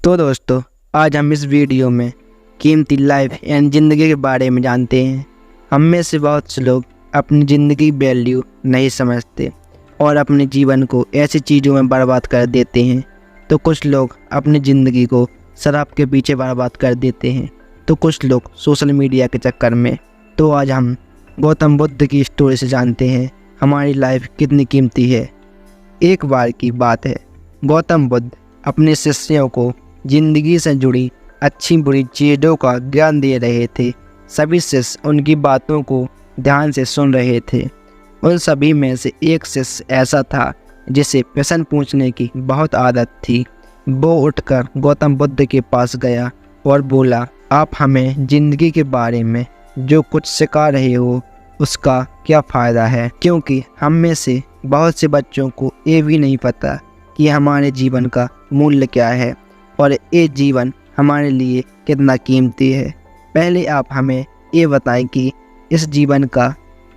तो दोस्तों, आज हम इस वीडियो में कीमती लाइफ एंड ज़िंदगी के बारे में जानते हैं। हम में से बहुत से लोग अपनी ज़िंदगी की वैल्यू नहीं समझते और अपने जीवन को ऐसी चीज़ों में बर्बाद कर देते हैं। तो कुछ लोग अपनी ज़िंदगी को शराब के पीछे बर्बाद कर देते हैं, तो कुछ लोग सोशल मीडिया के चक्कर में। तो आज हम गौतम बुद्ध की स्टोरी से जानते हैं हमारी लाइफ कितनी कीमती है। एक बार की बात है, गौतम बुद्ध अपने शिष्यों को जिंदगी से जुड़ी अच्छी बुरी चीज़ों का ज्ञान दे रहे थे। सभी शिष्य उनकी बातों को ध्यान से सुन रहे थे। उन सभी में से एक शिष्य ऐसा था जिसे प्रश्न पूछने की बहुत आदत थी। वो उठकर गौतम बुद्ध के पास गया और बोला, आप हमें ज़िंदगी के बारे में जो कुछ सिखा रहे हो उसका क्या फ़ायदा है, क्योंकि हम में से बहुत से बच्चों को ये भी नहीं पता कि हमारे जीवन का मूल्य क्या है और ये जीवन हमारे लिए कितना कीमती है। पहले आप हमें ये बताएं कि इस जीवन का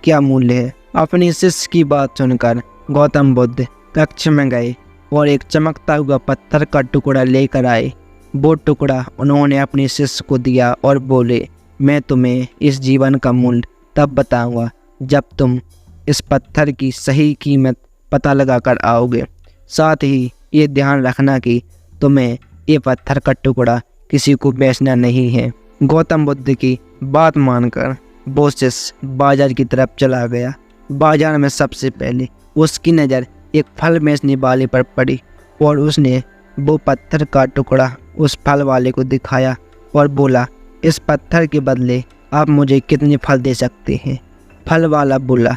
क्या मूल्य है। अपनी शिष्य की बात सुनकर गौतम बुद्ध कक्ष में गए और एक चमकता हुआ पत्थर का टुकड़ा लेकर आए। वो टुकड़ा उन्होंने अपने शिष्य को दिया और बोले, मैं तुम्हें इस जीवन का मूल्य तब बताऊंगा जब तुम इस पत्थर की सही कीमत पता लगा कर आओगे। साथ ही ये ध्यान रखना कि तुम्हें ये पत्थर का टुकड़ा किसी को बेचना नहीं है। गौतम बुद्ध की बात मानकर वो शिष्य बाजार की तरफ चला गया। बाजार में सबसे पहले उसकी नज़र एक फल बेचने वाले पर पड़ी और उसने वो पत्थर का टुकड़ा उस फल वाले को दिखाया और बोला, इस पत्थर के बदले आप मुझे कितने फल दे सकते हैं। फल वाला बोला,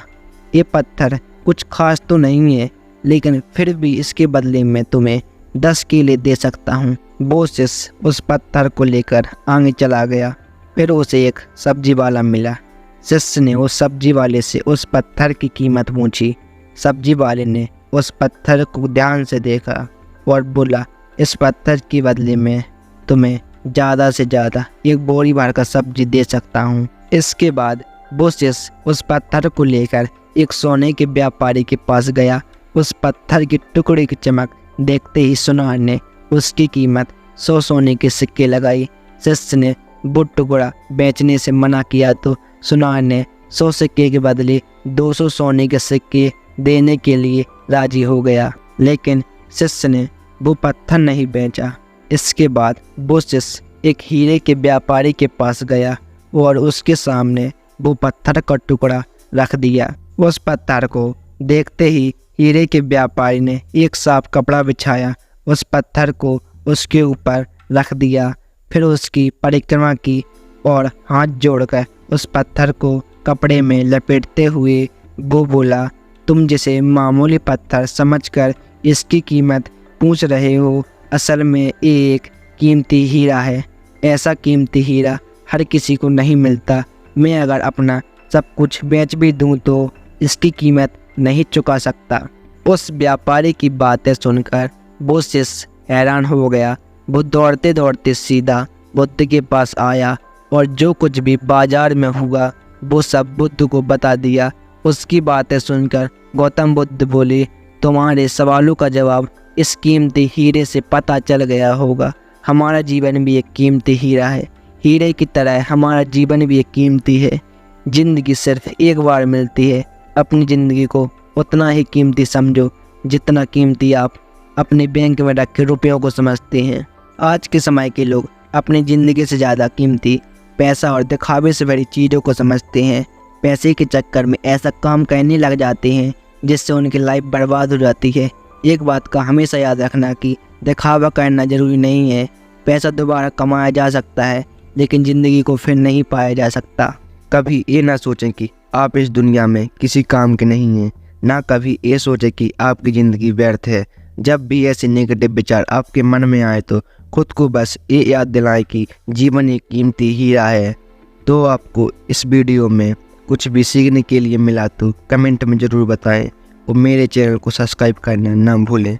ये पत्थर कुछ खास तो नहीं है, लेकिन फिर भी इसके बदले में तुम्हें 10 केले दे सकता हूँ। वो शिष्य उस पत्थर को लेकर आगे चला गया। फिर उसे एक सब्जी वाला मिला। शिष्य ने उस सब्जी वाले से उस पत्थर की कीमत पूछी। सब्जी वाले ने उस पत्थर को ध्यान से देखा और बोला, इस पत्थर के बदले में तुम्हें ज़्यादा से ज़्यादा एक बोरी भर का सब्जी दे सकता हूँ। इसके बाद वो शिष्य उस पत्थर को लेकर एक सोने के व्यापारी के पास गया। उस पत्थर के टुकड़े की चमक देखते ही सुनार ने उसकी कीमत 100 सोने के सिक्के लगाई। शिष्य ने वो टुकड़ा बेचने से मना किया तो सुनार ने 100 सिक्के के बदले 200 सोने के सिक्के देने के लिए राजी हो गया, लेकिन शिष्य ने वो पत्थर नहीं बेचा। इसके बाद वो शिष्य एक हीरे के व्यापारी के पास गया और उसके सामने वो पत्थर का टुकड़ा रख दिया। उस पत्थर को देखते ही हीरे के व्यापारी ने एक साफ कपड़ा बिछाया, उस पत्थर को उसके ऊपर रख दिया। फिर उसकी परिक्रमा की और हाथ जोड़कर उस पत्थर को कपड़े में लपेटते हुए वो बोला, तुम जिसे मामूली पत्थर समझकर इसकी कीमत पूछ रहे हो, असल में ये एक कीमती हीरा है। ऐसा कीमती हीरा हर किसी को नहीं मिलता। मैं अगर अपना सब कुछ बेच भी दूँ तो इसकी कीमत नहीं चुका सकता। उस व्यापारी की बातें सुनकर वो शिष्य हैरान हो गया। वो दौड़ते दौड़ते सीधा बुद्ध के पास आया और जो कुछ भी बाजार में हुआ वो सब बुद्ध को बता दिया। उसकी बातें सुनकर गौतम बुद्ध बोले, तुम्हारे सवालों का जवाब इस कीमती हीरे से पता चल गया होगा। हमारा जीवन भी एक कीमती हीरा है। हीरे की तरह हमारा जीवन भी एक कीमती है। ज़िंदगी सिर्फ एक बार मिलती है। अपनी ज़िंदगी को उतना ही कीमती समझो जितना कीमती आप अपने बैंक में रखे रुपयों को समझते हैं। आज के समय के लोग अपनी ज़िंदगी से ज़्यादा कीमती पैसा और दिखावे से भरी चीज़ों को समझते हैं। पैसे के चक्कर में ऐसा काम करने लग जाते हैं जिससे उनकी लाइफ बर्बाद हो जाती है। एक बात का हमेशा याद रखना कि दिखावा करना ज़रूरी नहीं है। पैसा दोबारा कमाया जा सकता है, लेकिन ज़िंदगी को फिर नहीं पाया जा सकता। कभी ये ना सोचें कि आप इस दुनिया में किसी काम के नहीं हैं, ना कभी ये सोचें कि आपकी ज़िंदगी व्यर्थ है। जब भी ऐसे नेगेटिव विचार आपके मन में आए तो खुद को बस ये याद दिलाएं कि जीवन एक कीमती हीरा है। तो आपको इस वीडियो में कुछ भी सीखने के लिए मिला तो कमेंट में ज़रूर बताएं और मेरे चैनल को सब्सक्राइब करना ना भूलें।